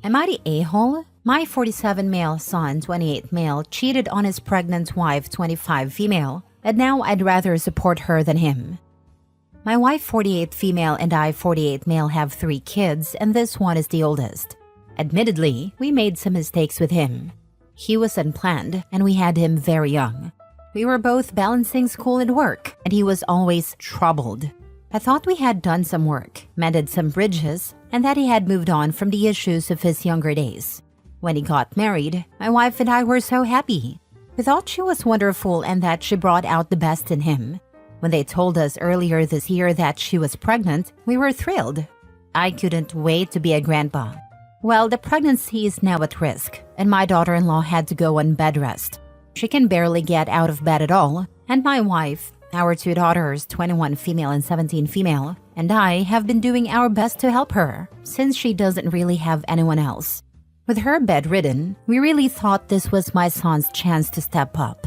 Am I the a-hole? My 47 male son, 28 male, cheated on his pregnant wife, 25 female, and now I'd rather support her than him. My wife, 48 female, and I, 48 male, have 3 kids, and this one is the oldest. Admittedly, we made some mistakes with him. He was unplanned, and we had him very young. We were both balancing school and work, and he was always troubled. I thought we had done some work, mended some bridges, and that he had moved on from the issues of his younger days. When he got married, my wife and I were so happy. We thought she was wonderful and that she brought out the best in him. When they told us earlier this year that she was pregnant, we were thrilled. I couldn't wait to be a grandpa. Well, the pregnancy is now at risk, and my daughter-in-law had to go on bed rest. She can barely get out of bed at all, and my wife, our 2 daughters, 21 female and 17 female, and I have been doing our best to help her, since she doesn't really have anyone else. With her bedridden, we really thought this was my son's chance to step up.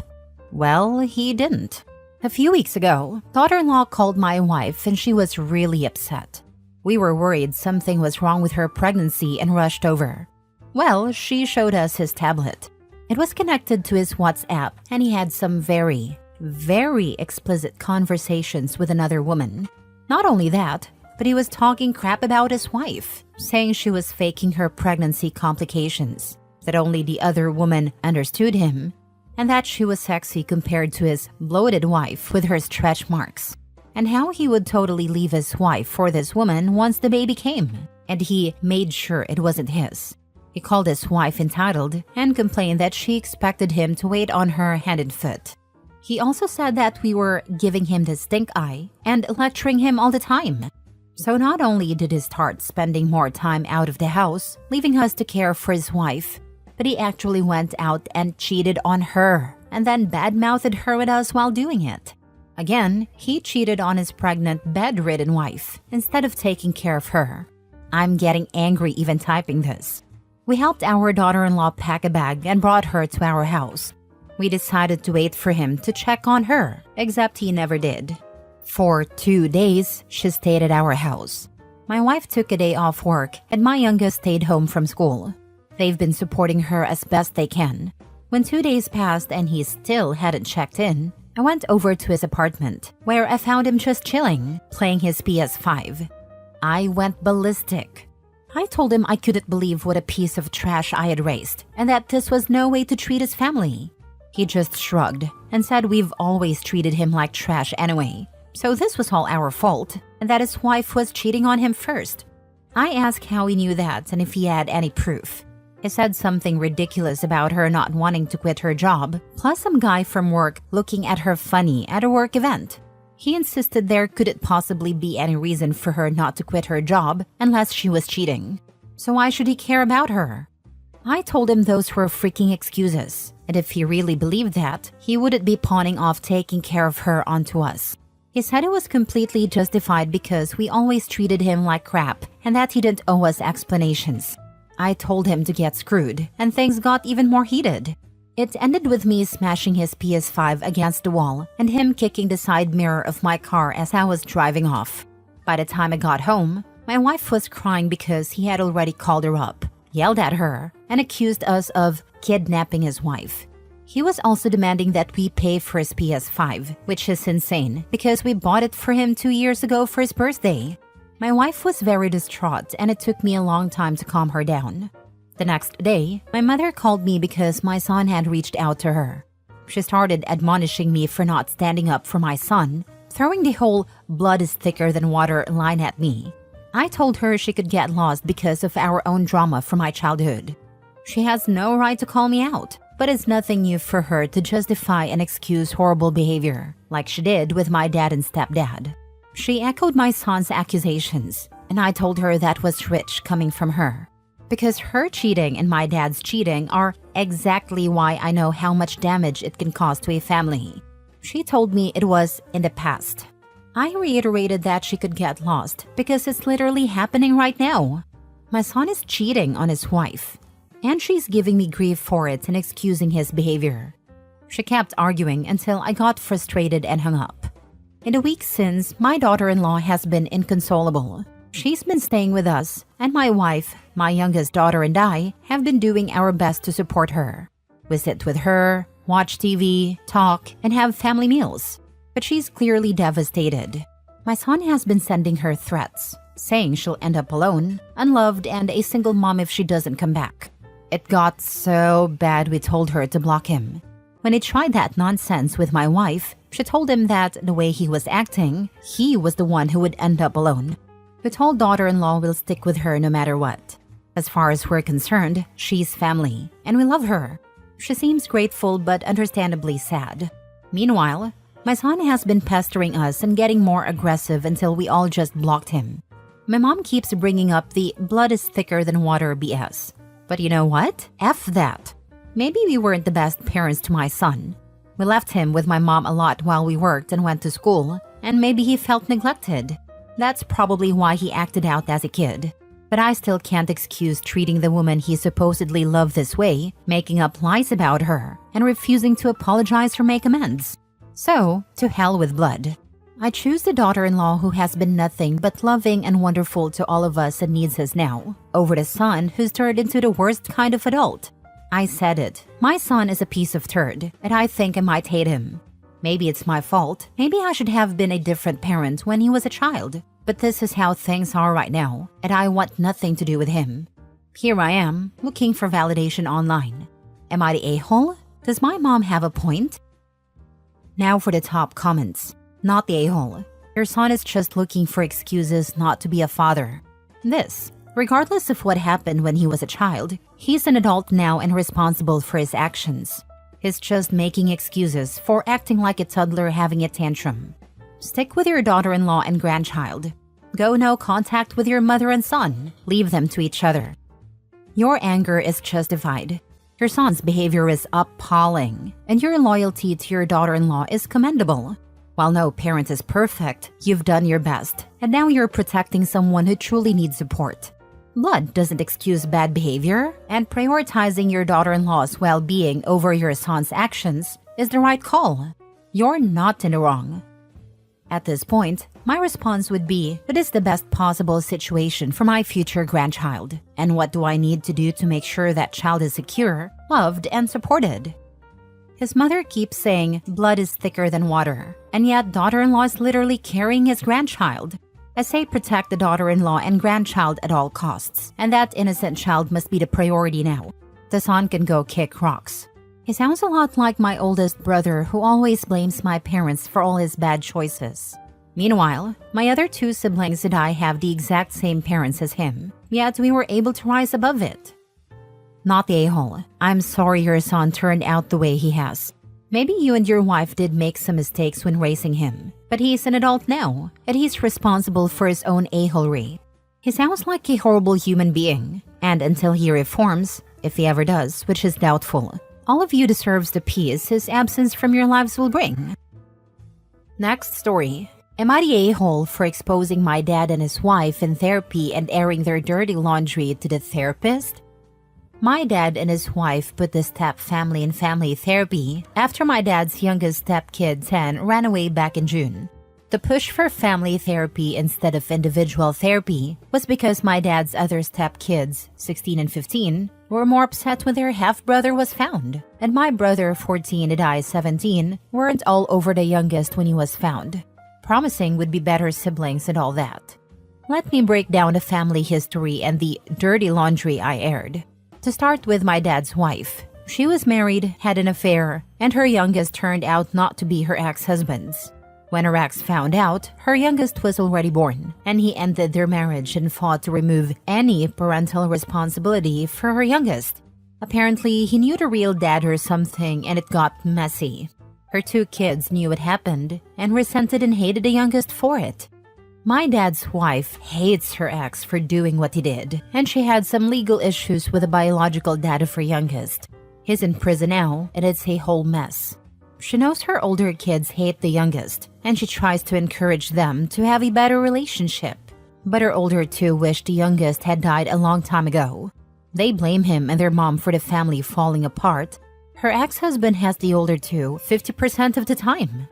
Well, he didn't. A few weeks ago, daughter-in-law called my wife and she was really upset. We were worried something was wrong with her pregnancy and rushed over. Well, she showed us his tablet. It was connected to his WhatsApp and he had some very explicit conversations with another woman. Not only that, but he was talking crap about his wife, saying she was faking her pregnancy complications, that only the other woman understood him, and that she was sexy compared to his bloated wife with her stretch marks, and how he would totally leave his wife for this woman once the baby came, and he made sure it wasn't his. He called his wife entitled and complained that she expected him to wait on her hand and foot. He also said that we were giving him the stink eye and lecturing him all the time. So not only did he start spending more time out of the house, leaving us to care for his wife, but he actually went out and cheated on her and then badmouthed her with us while doing it. Again, he cheated on his pregnant, bedridden wife instead of taking care of her. I'm getting angry even typing this. We helped our daughter-in-law pack a bag and brought her to our house. We decided to wait for him to check on her, except he never did. For 2 days, she stayed at our house. My wife took a day off work and my youngest stayed home from school. They've been supporting her as best they can. When 2 days passed and he still hadn't checked in, I went over to his apartment, where I found him just chilling, playing his PS5. I went ballistic. I told him I couldn't believe what a piece of trash I had raised, and that this was no way to treat his family. He just shrugged and said we've always treated him like trash anyway, so this was all our fault, and that his wife was cheating on him first. I asked how he knew that and if he had any proof. He said something ridiculous about her not wanting to quit her job, plus some guy from work looking at her funny at a work event. He insisted there couldn't possibly be any reason for her not to quit her job unless she was cheating. So why should he care about her? I told him those were freaking excuses, and if he really believed that, he wouldn't be pawning off taking care of her onto us. He said it was completely justified because we always treated him like crap and that he didn't owe us explanations. I told him to get screwed, and things got even more heated. It ended with me smashing his PS5 against the wall and him kicking the side mirror of my car as I was driving off. By the time I got home, my wife was crying because he had already called her up, yelled at her, and accused us of kidnapping his wife. He was also demanding that we pay for his PS5, which is insane because we bought it for him 2 years ago for his birthday. My wife was very distraught and it took me a long time to calm her down. The next day, my mother called me because my son had reached out to her. She started admonishing me for not standing up for my son, throwing the whole blood is thicker than water line at me. I told her she could get lost because of our own drama from my childhood. She has no right to call me out, but it's nothing new for her to justify and excuse horrible behavior, like she did with my dad and stepdad. She echoed my son's accusations, and I told her that was rich coming from her. Because her cheating and my dad's cheating are exactly why I know how much damage it can cause to a family. She told me it was in the past. I reiterated that she could get lost because it's literally happening right now. My son is cheating on his wife, and she's giving me grief for it and excusing his behavior. She kept arguing until I got frustrated and hung up. In the weeks since, my daughter-in-law has been inconsolable. She's been staying with us, and my wife, my youngest daughter, and I have been doing our best to support her. We sit with her, watch TV, talk, and have family meals. But she's clearly devastated. My son has been sending her threats, saying she'll end up alone, unloved, and a single mom if she doesn't come back. It got so bad we told her to block him. When he tried that nonsense with my wife, she told him that the way he was acting, he was the one who would end up alone. We told daughter-in-law we'll stick with her no matter what. As far as we're concerned, she's family, and we love her. She seems grateful but understandably sad. Meanwhile, my son has been pestering us and getting more aggressive until we all just blocked him. My mom keeps bringing up the blood is thicker than water BS. But you know what? F that. Maybe we weren't the best parents to my son. We left him with my mom a lot while we worked and went to school, and maybe he felt neglected. That's probably why he acted out as a kid. But I still can't excuse treating the woman he supposedly loved this way, making up lies about her, and refusing to apologize or make amends. So, to hell with blood. I choose the daughter-in-law who has been nothing but loving and wonderful to all of us and needs us now, over the son who's turned into the worst kind of adult. I said it. My son is a piece of turd, and I think I might hate him. Maybe it's my fault. Maybe I should have been a different parent when he was a child. But this is how things are right now, and I want nothing to do with him. Here I am, looking for validation online. Am I the a-hole? Does my mom have a point? Now for the top comments. Not the a-hole. Your son is just looking for excuses not to be a father. This, regardless of what happened when he was a child, he's an adult now and responsible for his actions. He's just making excuses for acting like a toddler having a tantrum. Stick with your daughter-in-law and grandchild. Go no contact with your mother and son. Leave them to each other. Your anger is justified. Your son's behavior is appalling, and your loyalty to your daughter-in-law is commendable. While no parent is perfect, you've done your best, and now you're protecting someone who truly needs support. Blood doesn't excuse bad behavior, and prioritizing your daughter-in-law's well-being over your son's actions is the right call. You're not in the wrong. At this point, my response would be, what is the best possible situation for my future grandchild? And what do I need to do to make sure that child is secure, loved, and supported? His mother keeps saying blood is thicker than water, and yet daughter-in-law is literally carrying his grandchild. I say protect the daughter-in-law and grandchild at all costs, and that innocent child must be the priority now. The son can go kick rocks. He sounds a lot like my oldest brother who always blames my parents for all his bad choices. Meanwhile, my other two siblings and I have the exact same parents as him, yet we were able to rise above it. Not the a-hole. I'm sorry your son turned out the way he has. Maybe you and your wife did make some mistakes when raising him, but he's an adult now, and he's responsible for his own a-holery. He sounds like a horrible human being, and until he reforms, if he ever does, which is doubtful, all of you deserves the peace his absence from your lives will bring. Next story. Am I the a-hole for exposing my dad and his wife in therapy and airing their dirty laundry to the therapist? My dad and his wife put the step-family in family therapy after my dad's youngest step-kid 10 ran away back in June. The push for family therapy instead of individual therapy was because my dad's other step-kids, 16 and 15, were more upset when their half-brother was found, and my brother, 14 and I, 17, weren't all over the youngest when he was found, promising would be better siblings and all that. Let me break down the family history and the dirty laundry I aired. To start with my dad's wife. She was married, had an affair, and her youngest turned out not to be her ex-husband's. When her ex found out, her youngest was already born, and he ended their marriage and fought to remove any parental responsibility for her youngest. Apparently, he knew the real dad or something, and it got messy. Her two kids knew what happened and resented and hated the youngest for it. My dad's wife hates her ex for doing what he did, and she had some legal issues with the biological dad of her youngest. He's in prison now, and it's a whole mess. She knows her older kids hate the youngest, and she tries to encourage them to have a better relationship. But her older two wish the youngest had died a long time ago. They blame him and their mom for the family falling apart. Her ex-husband has the older two 50% of the time.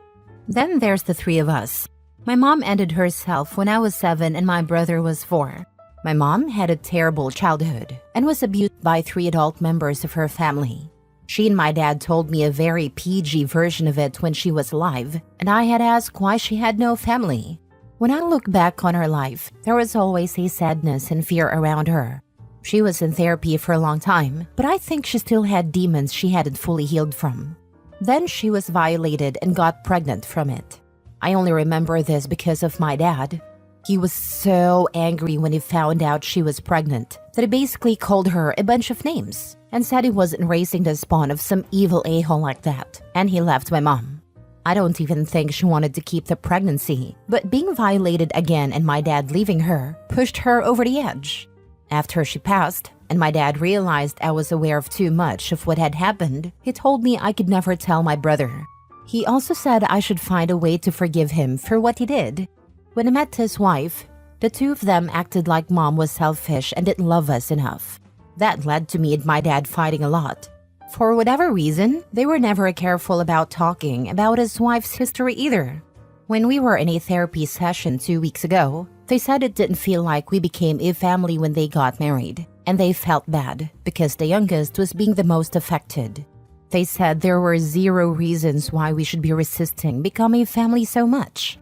Then there's the three of us. My mom ended herself when I was 7 and my brother was 4. My mom had a terrible childhood and was abused by 3 adult members of her family. She and my dad told me a very PG version of it when she was alive, and I had asked why she had no family. When I look back on her life, there was always a sadness and fear around her. She was in therapy for a long time, but I think she still had demons she hadn't fully healed from. Then she was violated and got pregnant from it. I only remember this because of my dad. He was so angry when he found out she was pregnant that he basically called her a bunch of names and said he wasn't raising the spawn of some evil a-hole like that, and he left my mom. I don't even think she wanted to keep the pregnancy, but being violated again and my dad leaving her pushed her over the edge. After she passed, and my dad realized I was aware of too much of what had happened, he told me I could never tell my brother. He also said I should find a way to forgive him for what he did. When I met his wife, the two of them acted like mom was selfish and didn't love us enough. That led to me and my dad fighting a lot. For whatever reason, they were never careful about talking about his wife's history either. When we were in a therapy session 2 weeks ago, they said it didn't feel like we became a family when they got married, and they felt bad because the youngest was being the most affected. They said there were 0 reasons why we should be resisting becoming a family so much.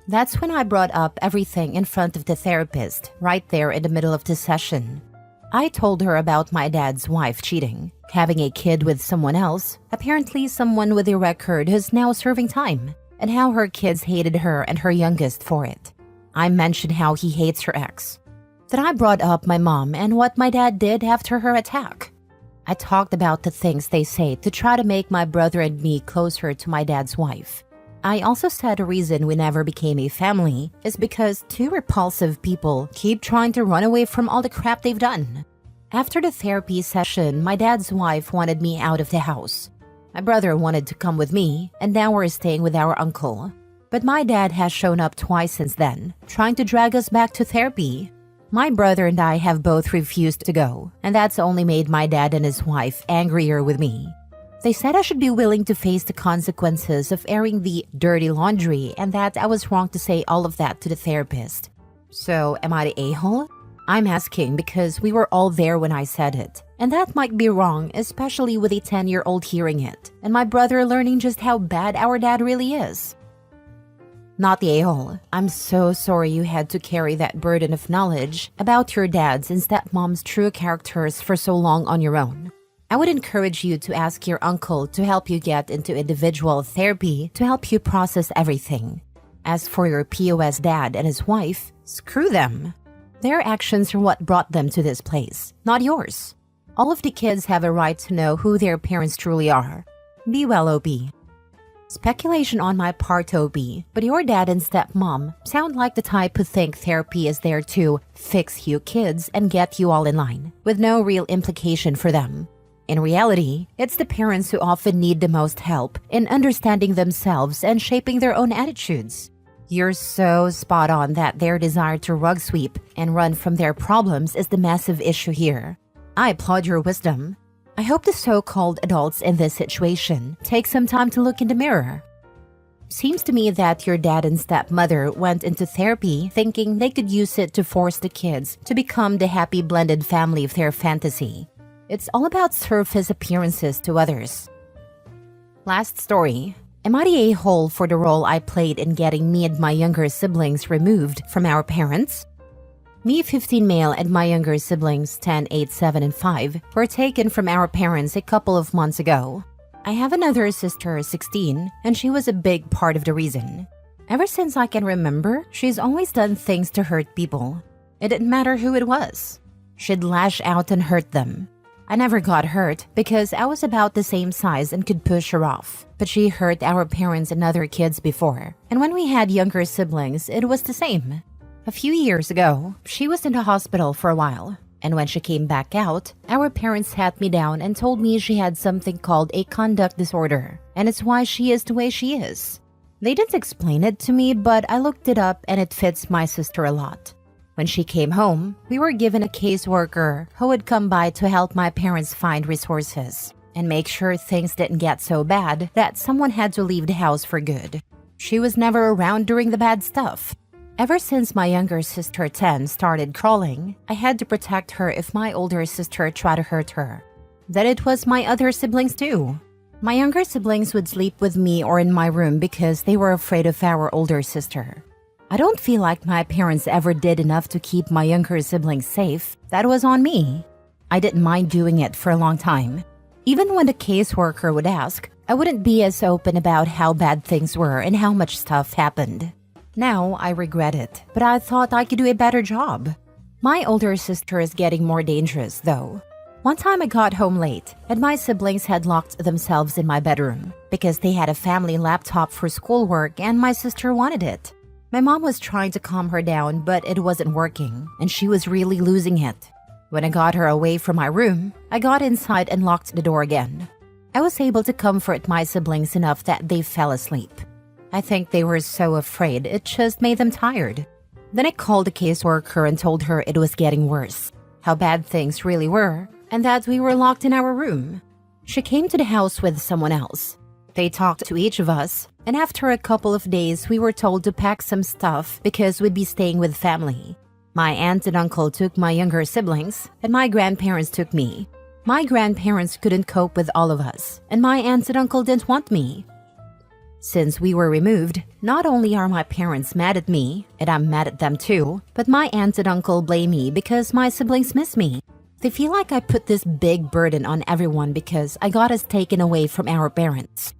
That's when I brought up everything in front of the therapist, right there in the middle of the session. I told her about my dad's wife cheating, having a kid with someone else, apparently someone with a record who's now serving time, and how her kids hated her and her youngest for it. I mentioned how he hates her ex. Then I brought up my mom and what my dad did after her attack. I talked about the things they say to try to make my brother and me closer to my dad's wife. I also said a reason we never became a family is because 2 repulsive people keep trying to run away from all the crap they've done. After the therapy session, my dad's wife wanted me out of the house. My brother wanted to come with me, and now we're staying with our uncle. But my dad has shown up twice since then, trying to drag us back to therapy. My brother and I have both refused to go, and that's only made my dad and his wife angrier with me. They said I should be willing to face the consequences of airing the dirty laundry and that I was wrong to say all of that to the therapist. So, am I the a-hole? I'm asking because we were all there when I said it, and that might be wrong, especially with a 10-year-old hearing it, and my brother learning just how bad our dad really is. Not the a-hole. I'm so sorry you had to carry that burden of knowledge about your dad's and stepmom's true characters for so long on your own. I would encourage you to ask your uncle to help you get into individual therapy to help you process everything. As for your POS dad and his wife, screw them. Their actions are what brought them to this place, not yours. All of the kids have a right to know who their parents truly are. Be well, OB. Speculation on my part, OB, but your dad and stepmom sound like the type who think therapy is there to fix you kids and get you all in line, with no real implication for them. In reality, it's the parents who often need the most help in understanding themselves and shaping their own attitudes. You're so spot on that their desire to rug sweep and run from their problems is the massive issue here. I applaud your wisdom. I hope the so-called adults in this situation take some time to look in the mirror. Seems to me that your dad and stepmother went into therapy thinking they could use it to force the kids to become the happy blended family of their fantasy. It's all about surface appearances to others. Last story. Am I the a-hole for the role I played in getting me and my younger siblings removed from our parents? Me, 15 male, and my younger siblings, 10, 8, 7, and 5, were taken from our parents a couple of months ago. I have another sister, 16, and she was a big part of the reason. Ever since I can remember, she's always done things to hurt people. It didn't matter who it was. She'd lash out and hurt them. I never got hurt because I was about the same size and could push her off, but she hurt our parents and other kids before, and when we had younger siblings, it was the same. A few years ago, she was in the hospital for a while, and when she came back out, our parents sat me down and told me she had something called a conduct disorder, and it's why she is the way she is. They didn't explain it to me, but I looked it up and it fits my sister a lot. When she came home, we were given a caseworker who would come by to help my parents find resources and make sure things didn't get so bad that someone had to leave the house for good. She was never around during the bad stuff. Ever since my younger sister 10 started crawling, I had to protect her if my older sister tried to hurt her. Then it was my other siblings too. My younger siblings would sleep with me or in my room because they were afraid of our older sister. I don't feel like my parents ever did enough to keep my younger siblings safe. That was on me. I didn't mind doing it for a long time. Even when the caseworker would ask, I wouldn't be as open about how bad things were and how much stuff happened. Now I regret it, but I thought I could do a better job. My older sister is getting more dangerous, though. One time I got home late, and my siblings had locked themselves in my bedroom because they had a family laptop for schoolwork and my sister wanted it. My mom was trying to calm her down, but it wasn't working, and she was really losing it. When I got her away from my room, I got inside and locked the door again. I was able to comfort my siblings enough that they fell asleep. I think they were so afraid it just made them tired. Then I called the caseworker and told her it was getting worse, how bad things really were, and that we were locked in our room. She came to the house with someone else. They talked to each of us, and after a couple of days we were told to pack some stuff because we'd be staying with family. My aunt and uncle took my younger siblings, and my grandparents took me. My grandparents couldn't cope with all of us, and my aunt and uncle didn't want me. Since we were removed, not only are my parents mad at me, and I'm mad at them too, but my aunt and uncle blame me because my siblings miss me. They feel like I put this big burden on everyone because I got us taken away from our parents.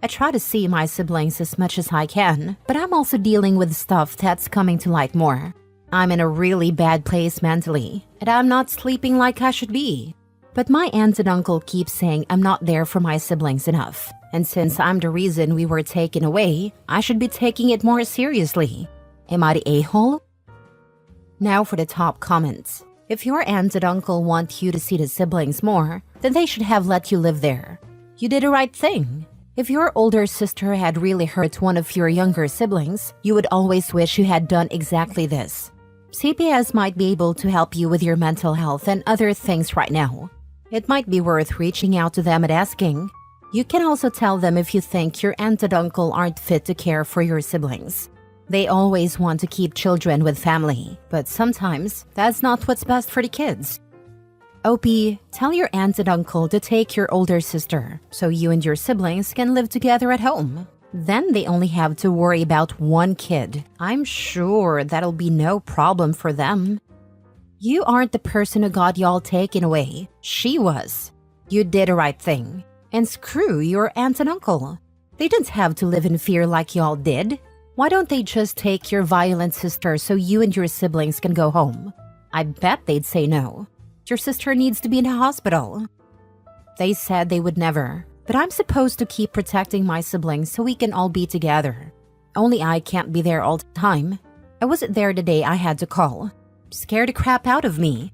I try to see my siblings as much as I can, but I'm also dealing with stuff that's coming to light more. I'm in a really bad place mentally, and I'm not sleeping like I should be. But my aunt and uncle keep saying I'm not there for my siblings enough. And since I'm the reason we were taken away, I should be taking it more seriously. Am I the a-hole? Now for the top comments. If your aunt and uncle want you to see the siblings more, then they should have let you live there. You did the right thing. If your older sister had really hurt one of your younger siblings, you would always wish you had done exactly this. CPS might be able to help you with your mental health and other things right now. It might be worth reaching out to them and asking. You can also tell them if you think your aunt and uncle aren't fit to care for your siblings. They always want to keep children with family, but sometimes that's not what's best for the kids. OP, tell your aunt and uncle to take your older sister so you and your siblings can live together at home. Then they only have to worry about one kid. I'm sure that'll be no problem for them. You aren't the person who got y'all taken away. She was. You did the right thing. And screw your aunt and uncle. They didn't have to live in fear like y'all did. Why don't they just take your violent sister so you and your siblings can go home? I bet they'd say no. Your sister needs to be in a hospital. They said they would never, but I'm supposed to keep protecting my siblings so we can all be together. Only I can't be there all the time. I wasn't there the day I had to call. Scared the crap out of me.